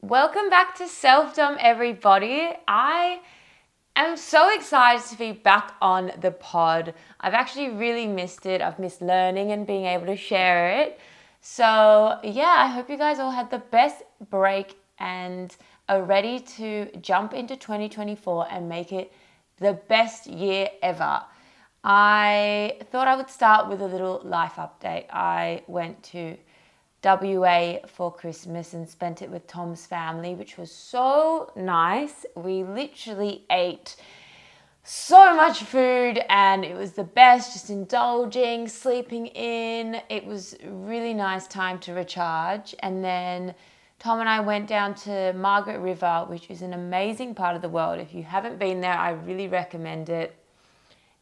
Welcome back to Self-Dom, everybody. I am so excited to be back on the pod. I've actually really missed it. I've missed learning and being able to share it. So yeah, I hope you guys all had the best break and are ready to jump into 2024 and make it the best year ever. I thought I would start with a little life update. I went to WA for Christmas and spent it with Tom's family, which was so nice. We literally ate so much food and it was the best, just indulging, sleeping in. It was a really nice time to recharge. And then Tom and I went down to Margaret River, which is an amazing part of the world. If you haven't been there, I really recommend it.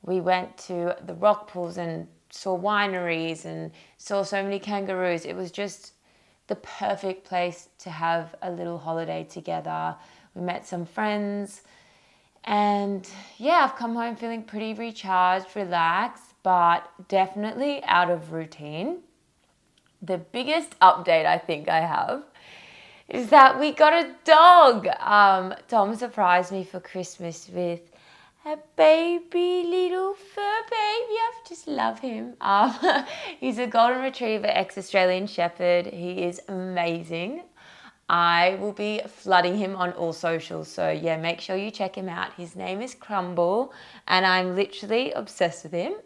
We went to the rock pools and saw wineries and saw so many kangaroos. It was just the perfect place to have a little holiday together. We met some friends and yeah, I've come home feeling pretty recharged, relaxed, but definitely out of routine. The biggest update I think I have is that we got a dog. Tom surprised me for Christmas with a baby little fur baby. I just love him. He's a golden retriever, ex-Australian shepherd. He is amazing. I will be flooding him on all socials. So yeah, make sure you check him out. His name is Crumble and I'm literally obsessed with him.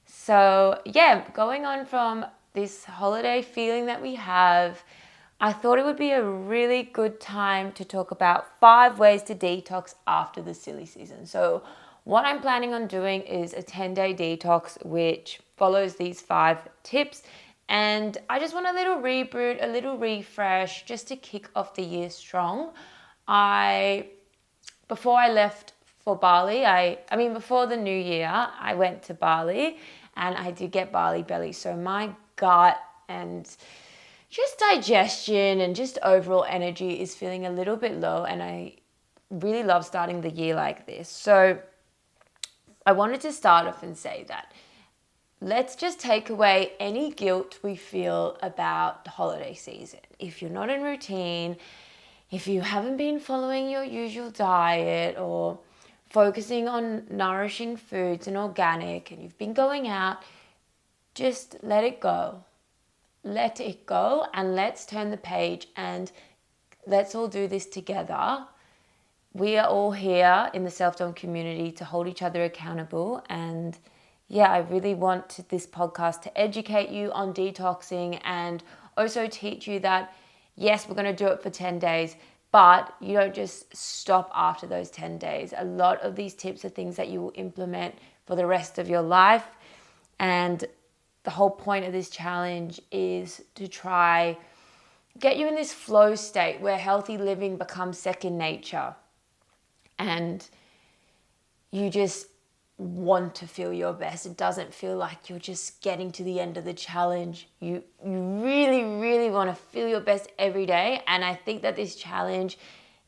So yeah, going on from this holiday feeling that we have, I thought it would be a really good time to talk about 5 ways to detox after the silly season. So what I'm planning on doing is a 10-day detox, which follows these 5 tips. And I just want a little reboot, a little refresh, just to kick off the year strong. Before I left for Bali, before the new year, I went to Bali and I did get Bali belly. So my gut and just digestion and just overall energy is feeling a little bit low, and I really love starting the year like this. So I wanted to start off and say that let's just take away any guilt we feel about the holiday season. If you're not in routine, if you haven't been following your usual diet or focusing on nourishing foods and organic, and you've been going out, just let it go. Let it go and let's turn the page and let's all do this together. We are all here in the Self-Dom community to hold each other accountable. And yeah, I really want this podcast to educate you on detoxing and also teach you that, yes, we're going to do it for 10 days, but you don't just stop after those 10 days. A lot of these tips are things that you will implement for the rest of your life. And the whole point of this challenge is to try get you in this flow state where healthy living becomes second nature and you just want to feel your best. It doesn't feel like you're just getting to the end of the challenge. You really, really want to feel your best every day. And I think that this challenge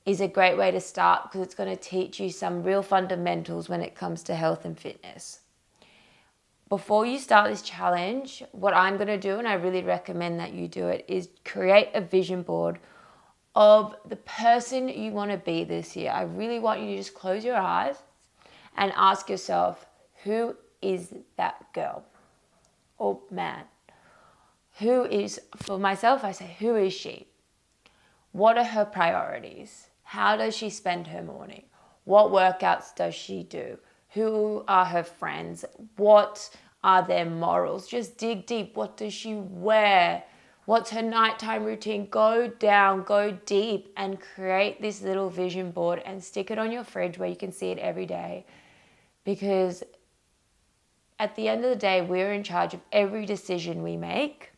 is a great way to start because it's going to teach you some real fundamentals when it comes to health and fitness. Before you start this challenge, what I'm going to do, and I really recommend that you do it, is create a vision board of the person you want to be this year. I really want you to just close your eyes and ask yourself, who is that girl or man? For myself, I say, who is she? What are her priorities? How does she spend her morning? What workouts does she do? Who are her friends? What are their morals? Just dig deep. What does she wear? What's her nighttime routine? Go down, go deep and create this little vision board and stick it on your fridge where you can see it every day. Because at the end of the day, we're in charge of every decision we make.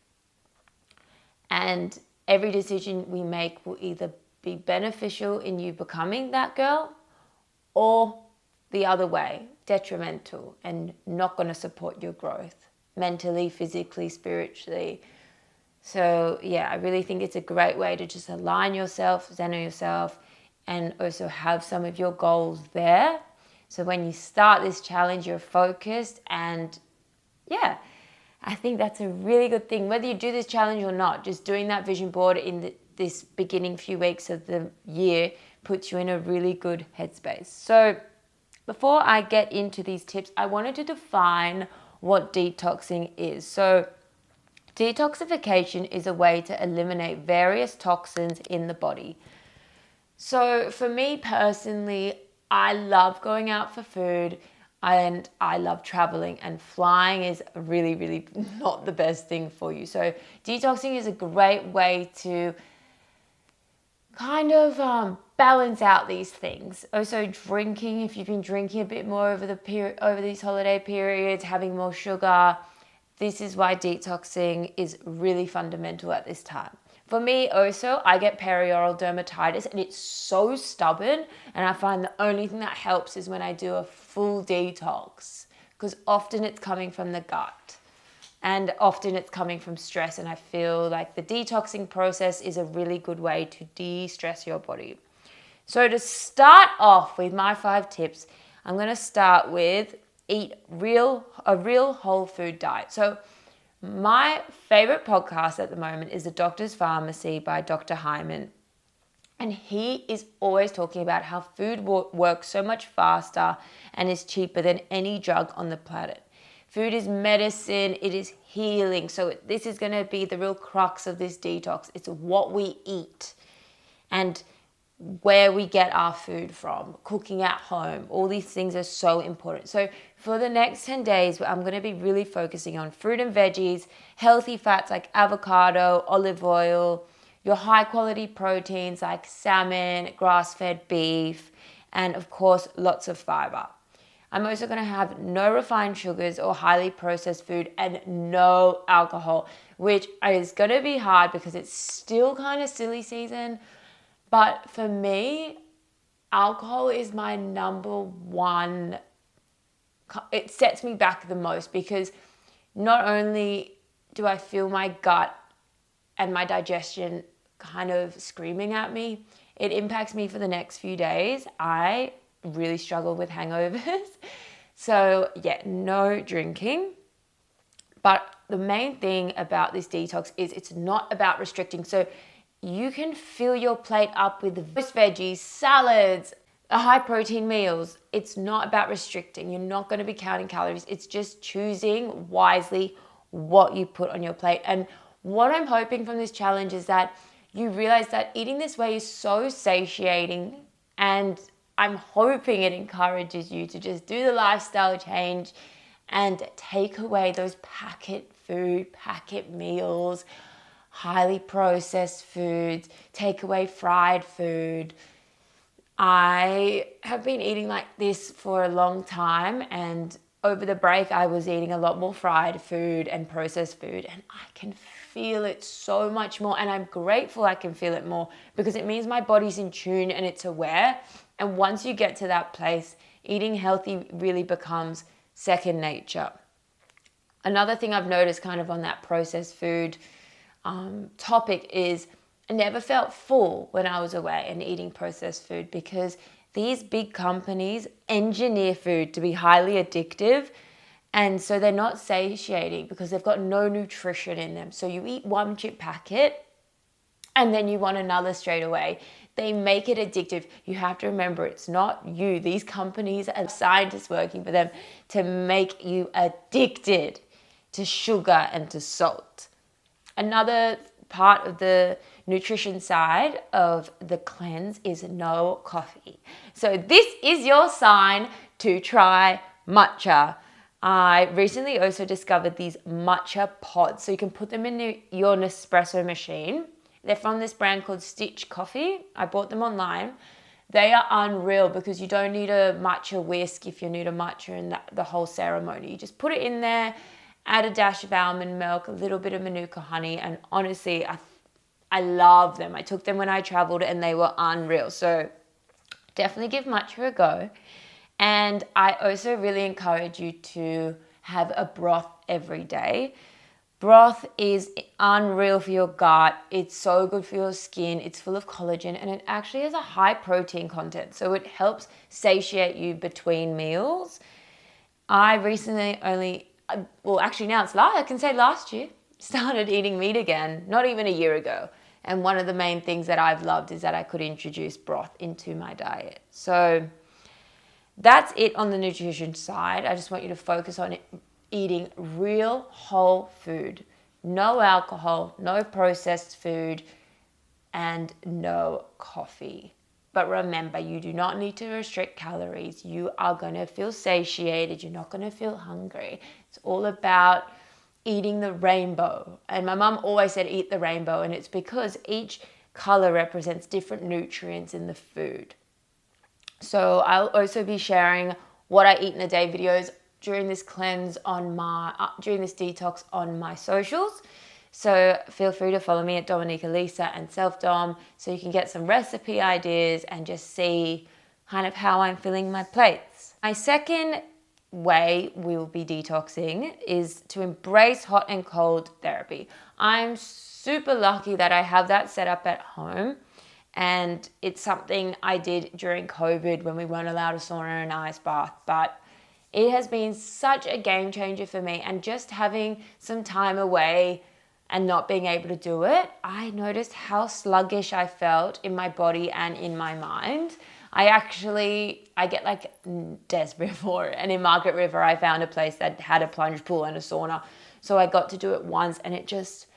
And every decision we make will either be beneficial in you becoming that girl or the other way, detrimental and not going to support your growth mentally, physically, spiritually. So yeah, I really think it's a great way to just align yourself, center yourself, and also have some of your goals there. So when you start this challenge, you're focused, and I think that's a really good thing. Whether you do this challenge or not, just doing that vision board this beginning few weeks of the year puts you in a really good headspace. So before I get into these tips, I wanted to define what detoxing is. So detoxification is a way to eliminate various toxins in the body. So for me personally, I love going out for food and I love traveling, and flying is really, really not the best thing for you. So detoxing is a great way to kind of balance out these things. Also drinking, if you've been drinking a bit more over these holiday periods, having more sugar, this is why detoxing is really fundamental at this time. For me also, I get perioral dermatitis and it's so stubborn, and I find the only thing that helps is when I do a full detox, because often it's coming from the gut and often it's coming from stress, and I feel like the detoxing process is a really good way to de-stress your body. So to start off with my 5 tips, I'm going to start with eat a real whole food diet. So my favorite podcast at the moment is The Doctor's Pharmacy by Dr. Hyman. And he is always talking about how food works so much faster and is cheaper than any drug on the planet. Food is medicine, it is healing. So this is going to be the real crux of this detox. It's what we eat and where we get our food from, cooking at home. All these things are so important. So for the next 10 days, I'm going to be really focusing on fruit and veggies, healthy fats like avocado, olive oil, your high quality proteins like salmon, grass-fed beef, and of course, lots of fiber. I'm also going to have no refined sugars or highly processed food and no alcohol, which is going to be hard because it's still kind of silly season. But for me, alcohol is my number one. It sets me back the most because not only do I feel my gut and my digestion kind of screaming at me, it impacts me for the next few days. I really struggle with hangovers. So yeah, no drinking. But the main thing about this detox is it's not about restricting. So you can fill your plate up with roast veggies, salads, high protein meals. It's not about restricting. You're not going to be counting calories. It's just choosing wisely what you put on your plate. And what I'm hoping from this challenge is that you realize that eating this way is so satiating, and I'm hoping it encourages you to just do the lifestyle change and take away those packet food, packet meals, highly processed foods, take away fried food. I have been eating like this for a long time, and over the break I was eating a lot more fried food and processed food, and I can feel it so much more, and I'm grateful I can feel it more because it means my body's in tune and it's aware. And once you get to that place, eating healthy really becomes second nature. Another thing I've noticed kind of on that processed food topic is I never felt full when I was away and eating processed food, because these big companies engineer food to be highly addictive, and so they're not satiating because they've got no nutrition in them. So you eat one chip packet and then you want another straight away. They make it addictive. You have to remember, it's not you. These companies are scientists working for them to make you addicted to sugar and to salt. Another part of the nutrition side of the cleanse is no coffee. So this is your sign to try matcha. I recently also discovered these matcha pods. So you can put them in your Nespresso machine. They're from this brand called Stitch Coffee. I bought them online. They are unreal because you don't need a matcha whisk if you're new to matcha and the whole ceremony. You just put it in there, add a dash of almond milk, a little bit of Manuka honey, and honestly, I love them. I took them when I traveled and they were unreal. So definitely give matcha a go. And I also really encourage you to have a broth every day. Broth is unreal for your gut. It's so good for your skin. It's full of collagen and it actually has a high protein content. So it helps satiate you between meals. I recently now I can say last year, started eating meat again, not even a year ago. And one of the main things that I've loved is that I could introduce broth into my diet. So that's it on the nutrition side. I just want you to focus on eating real whole food. No alcohol, no processed food, and no coffee. But remember, you do not need to restrict calories. You are going to feel satiated. You're not going to feel hungry. It's all about eating the rainbow. And my mum always said, eat the rainbow. And it's because each color represents different nutrients in the food. So I'll also be sharing what I eat in a day videos during this cleanse during this detox on my socials. So feel free to follow me at Dominica Lisa and Self Dom so you can get some recipe ideas and just see kind of how I'm filling my plates. My second way we will be detoxing is to embrace hot and cold therapy. I'm super lucky that I have that set up at home, and it's something I did during COVID when we weren't allowed a sauna and ice bath, but it has been such a game changer for me. And just having some time away and not being able to do it, I noticed how sluggish I felt in my body and in my mind. I get like desperate for it. And in Margaret River, I found a place that had a plunge pool and a sauna. So I got to do it once and it just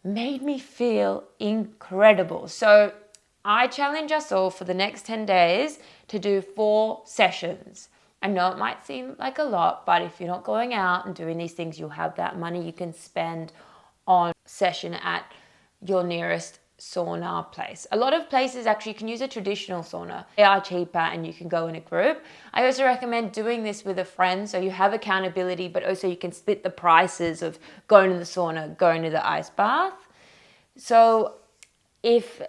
made me feel incredible. So I challenge us all for the next 10 days to do 4 sessions. I know it might seem like a lot, but if you're not going out and doing these things, you'll have that money you can spend on session at your nearest sauna place. A lot of places actually can use a traditional sauna. They are cheaper and you can go in a group. I also recommend doing this with a friend so you have accountability, but also you can split the prices of going to the sauna, going to the ice bath. So if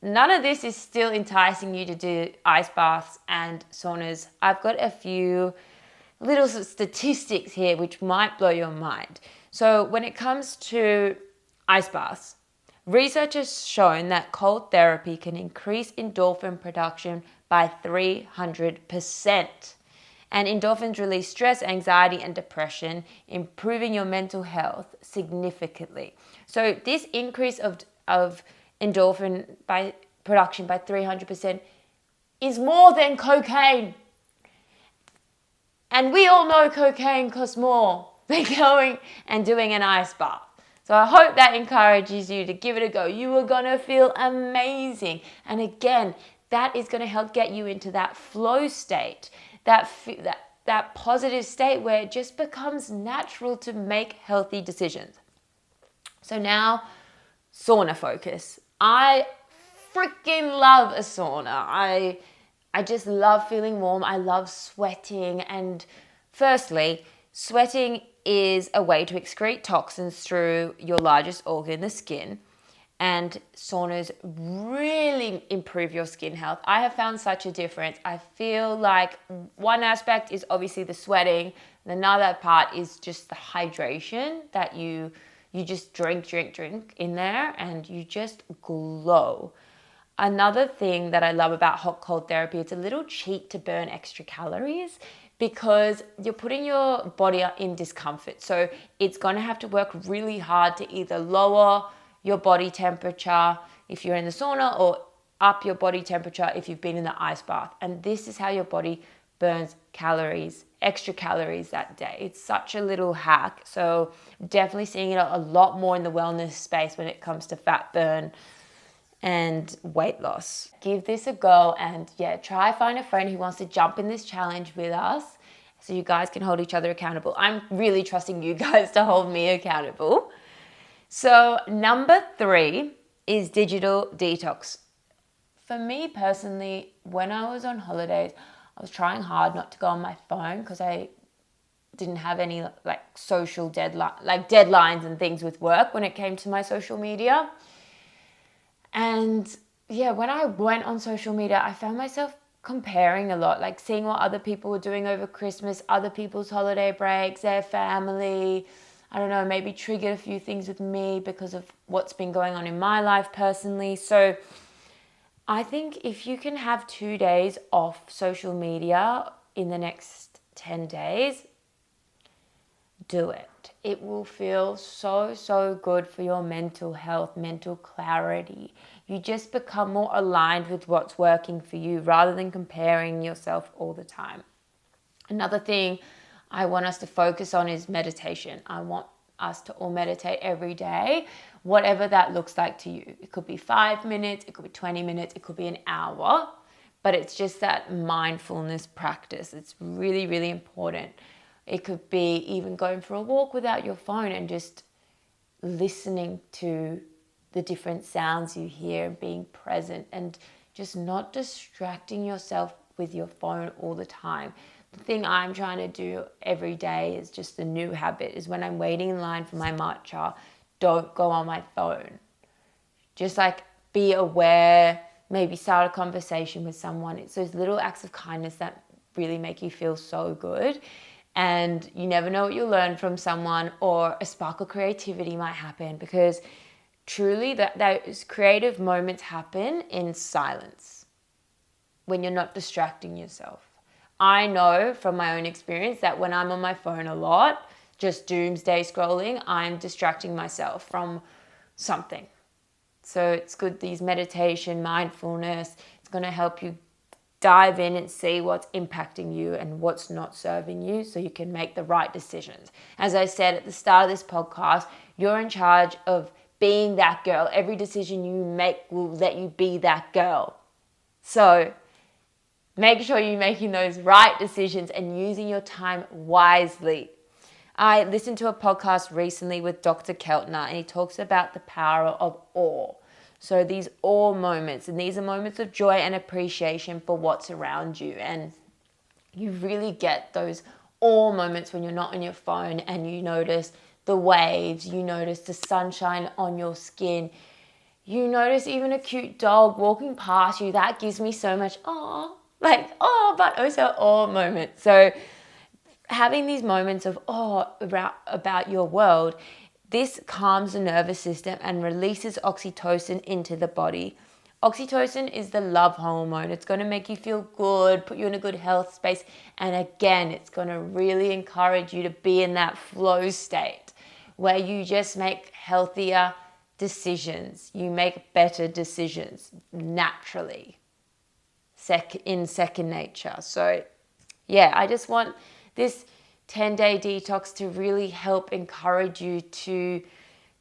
none of this is still enticing you to do ice baths and saunas, I've got a few little statistics here which might blow your mind. So when it comes to ice baths, research has shown that cold therapy can increase endorphin production by 300%. And endorphins release stress, anxiety, and depression, improving your mental health significantly. So this increase of endorphin by production by 300% is more than cocaine. And we all know cocaine costs more than going and doing an ice bath. So I hope that encourages you to give it a go. You are going to feel amazing. And again, that is going to help get you into that flow state, that positive state where it just becomes natural to make healthy decisions. So now, sauna focus. I freaking love a sauna. I just love feeling warm. I love sweating. And firstly, sweating is a way to excrete toxins through your largest organ, the skin. And saunas really improve your skin health. I have found such a difference. I feel like one aspect is obviously the sweating. And another part is just the hydration that you just drink in there and you just glow. Another thing that I love about hot cold therapy, it's a little cheat to burn extra calories because you're putting your body in discomfort. So it's going to have to work really hard to either lower your body temperature if you're in the sauna or up your body temperature if you've been in the ice bath. And this is how your body burns calories, extra calories that day. It's such a little hack. So definitely seeing it a lot more in the wellness space when it comes to fat burn and weight loss. Give this a go and try find a friend who wants to jump in this challenge with us so you guys can hold each other accountable. I'm really trusting you guys to hold me accountable. So number 3 is digital detox. For me personally, when I was on holidays, I was trying hard not to go on my phone because I didn't have any social deadlines and things with work when it came to my social media. And when I went on social media, I found myself comparing a lot, seeing what other people were doing over Christmas, other people's holiday breaks, their family. I don't know, maybe triggered a few things with me because of what's been going on in my life personally. So I think if you can have 2 days off social media in the next 10 days, do it. it will feel so, so good for your mental health, mental clarity. You just become more aligned with what's working for you rather than comparing yourself all the time. Another thing I want us to focus on is meditation. I want us to all meditate every day, whatever that looks like to you. It could be 5 minutes, it could be 20 minutes, it could be an hour, but it's just that mindfulness practice. It's really, really important. It could be even going for a walk without your phone and just listening to the different sounds you hear, being present and just not distracting yourself with your phone all the time. The thing I'm trying to do every day is just a new habit is when I'm waiting in line for my matcha, don't go on my phone. Just like be aware, maybe start a conversation with someone. It's those little acts of kindness that really make you feel so good. And you never know what you'll learn from someone, or a spark of creativity might happen, because truly those creative moments happen in silence when you're not distracting yourself. I know from my own experience that when I'm on my phone a lot, just doomsday scrolling, I'm distracting myself from something. So it's good, these meditation, mindfulness, it's going to help you dive in and see what's impacting you and what's not serving you so you can make the right decisions. As I said at the start of this podcast, you're in charge of being that girl. Every decision you make will let you be that girl. So make sure you're making those right decisions and using your time wisely. I listened to a podcast recently with Dr. Keltner, and he talks about the power of awe. So these awe moments, and these are moments of joy and appreciation for what's around you. And you really get those awe moments when you're not on your phone and you notice the waves, you notice the sunshine on your skin, you notice even a cute dog walking past you. That gives me so much but also awe moments. So having these moments of awe about your world, this calms the nervous system and releases oxytocin into the body. Oxytocin is the love hormone. It's going to make you feel good, put you in a good health space. And again, it's going to really encourage you to be in that flow state where you just make healthier decisions. You make better decisions naturally, in second nature. So yeah, I just want this 10-day detox to really help encourage you to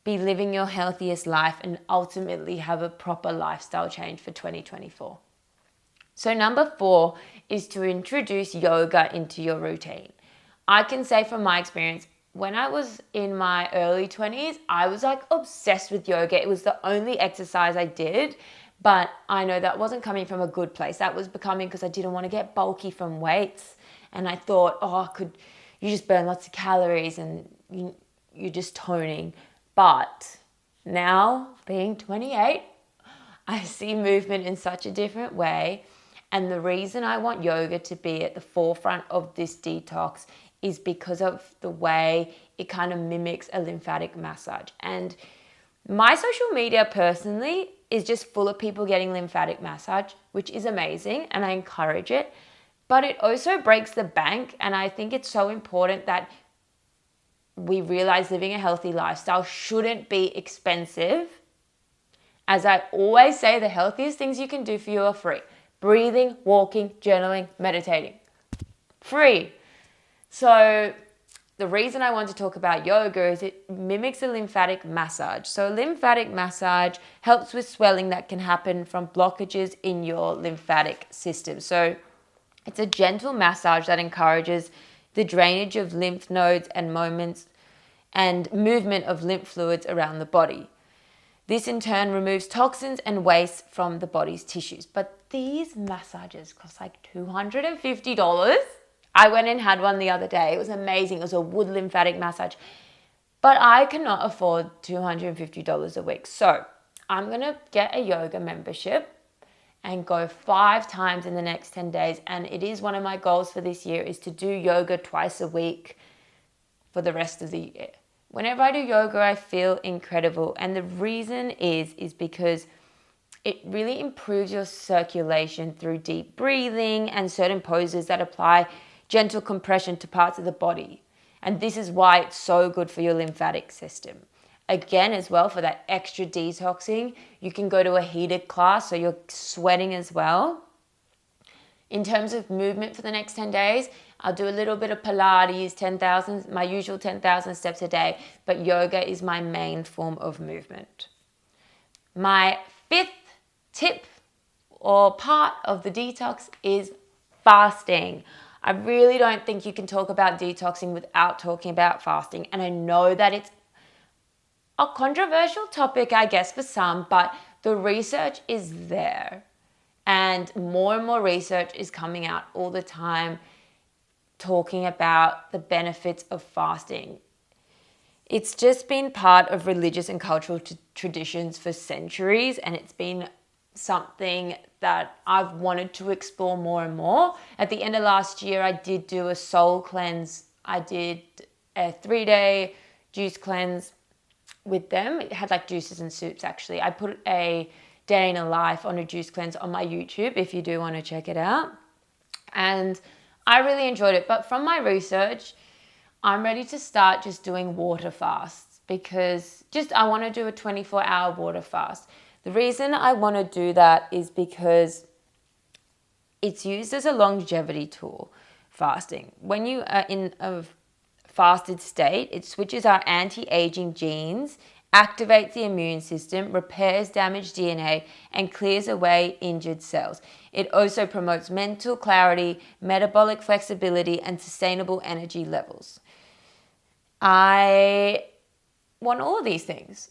be living your healthiest life and ultimately have a proper lifestyle change for 2024. So number 4 is to introduce yoga into your routine. I can say from my experience, when I was in my early 20s, I was like obsessed with yoga. It was the only exercise I did, but I know that wasn't coming from a good place. That was becoming because I didn't want to get bulky from weights. And I thought, you just burn lots of calories and you're just toning. But now, being 28, I see movement in such a different way. And the reason I want yoga to be at the forefront of this detox is because of the way it kind of mimics a lymphatic massage. And my social media personally is just full of people getting lymphatic massage, which is amazing, and I encourage it. But it also breaks the bank, and I think it's so important that we realize living a healthy lifestyle shouldn't be expensive. As I always say, the healthiest things you can do for you are free. Breathing, walking, journaling, meditating. Free. So the reason I want to talk about yoga is it mimics a lymphatic massage. So lymphatic massage helps with swelling that can happen from blockages in your lymphatic system. So it's a gentle massage that encourages the drainage of lymph nodes and movement of lymph fluids around the body. This in turn removes toxins and waste from the body's tissues. But these massages cost like $250. I went and had one the other day. It was amazing. It was a wood lymphatic massage. But I cannot afford $250 a week. So I'm going to get a yoga membership and go 5 times in the next 10 days. And it is one of my goals for this year is to do yoga twice a week for the rest of the year. Whenever I do yoga, I feel incredible. And the reason is because it really improves your circulation through deep breathing and certain poses that apply gentle compression to parts of the body. And this is why it's so good for your lymphatic system. Again, as well, for that extra detoxing, you can go to a heated class so you're sweating as well. In terms of movement for the next 10 days, I'll do a little bit of Pilates, 10,000, my usual 10,000 steps a day, but yoga is my main form of movement. My fifth tip or part of the detox is fasting. I really don't think you can talk about detoxing without talking about fasting. And I know that it's a controversial topic, I guess, for some, but the research is there. And more research is coming out all the time talking about the benefits of fasting. It's just been part of religious and cultural traditions for centuries, and it's been something that I've wanted to explore more and more. At the end of last year, I did do a soul cleanse. I did a 3-day juice cleanse with them. It had like juices and soups, actually. I put a day in a life on a juice cleanse on my YouTube if you do want to check it out. And I really enjoyed it. But from my research, I'm ready to start just doing water fasts because I want to do a 24-hour water fast. The reason I want to do that is because it's used as a longevity tool, fasting. When you are in a fasted state, it switches our anti-aging genes, activates the immune system, repairs damaged DNA, and clears away injured cells. It also promotes mental clarity, metabolic flexibility, and sustainable energy levels. I want all of these things.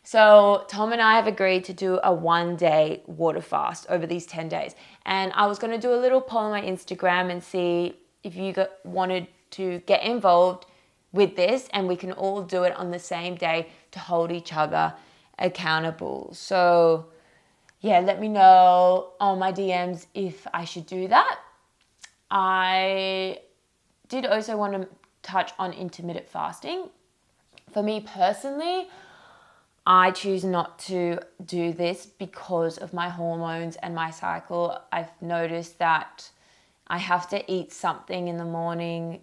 So Tom and I have agreed to do a 1-day water fast over these 10 days. And I was going to do a little poll on my Instagram and see if you wanted to get involved with this, and we can all do it on the same day to hold each other accountable. So yeah, let me know on my DMs if I should do that. I did also want to touch on intermittent fasting. For me personally, I choose not to do this because of my hormones and my cycle. I've noticed that I have to eat something in the morning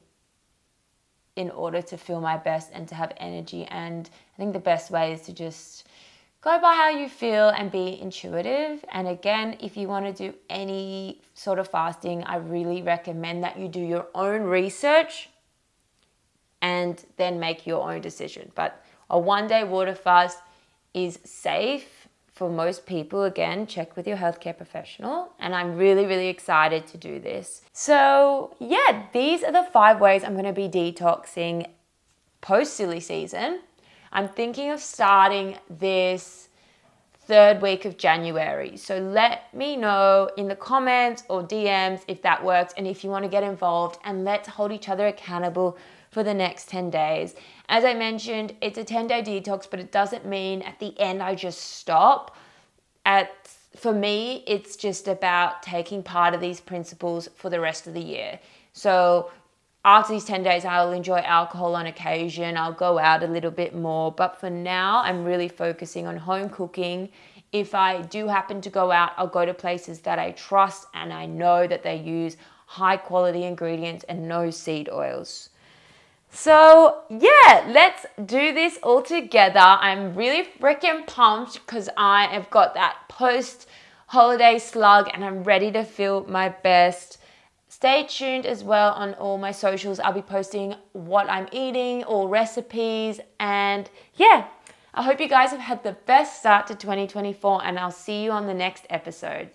in order to feel my best and to have energy. And I think the best way is to just go by how you feel and be intuitive. And again, if you want to do any sort of fasting, I really recommend that you do your own research and then make your own decision. But a 1-day water fast is safe for most people. Again, check with your healthcare professional. And I'm really excited to do this. So yeah, these are the 5 ways I'm going to be detoxing post silly season. I'm thinking of starting this 3rd week of January. So let me know in the comments or DMs if that works and if you want to get involved, and let's hold each other accountable for the next 10 days. As I mentioned, it's a 10-day detox, but it doesn't mean at the end I just stop. For me, it's just about taking part of these principles for the rest of the year. So after these 10 days, I'll enjoy alcohol on occasion. I'll go out a little bit more. But for now, I'm really focusing on home cooking. If I do happen to go out, I'll go to places that I trust and I know that they use high quality ingredients and no seed oils. So yeah, let's do this all together. I'm really freaking pumped because I have got that post-holiday slug and I'm ready to feel my best. Stay tuned as well on all my socials. I'll be posting what I'm eating, all recipes, and yeah, I hope you guys have had the best start to 2024, and I'll see you on the next episode.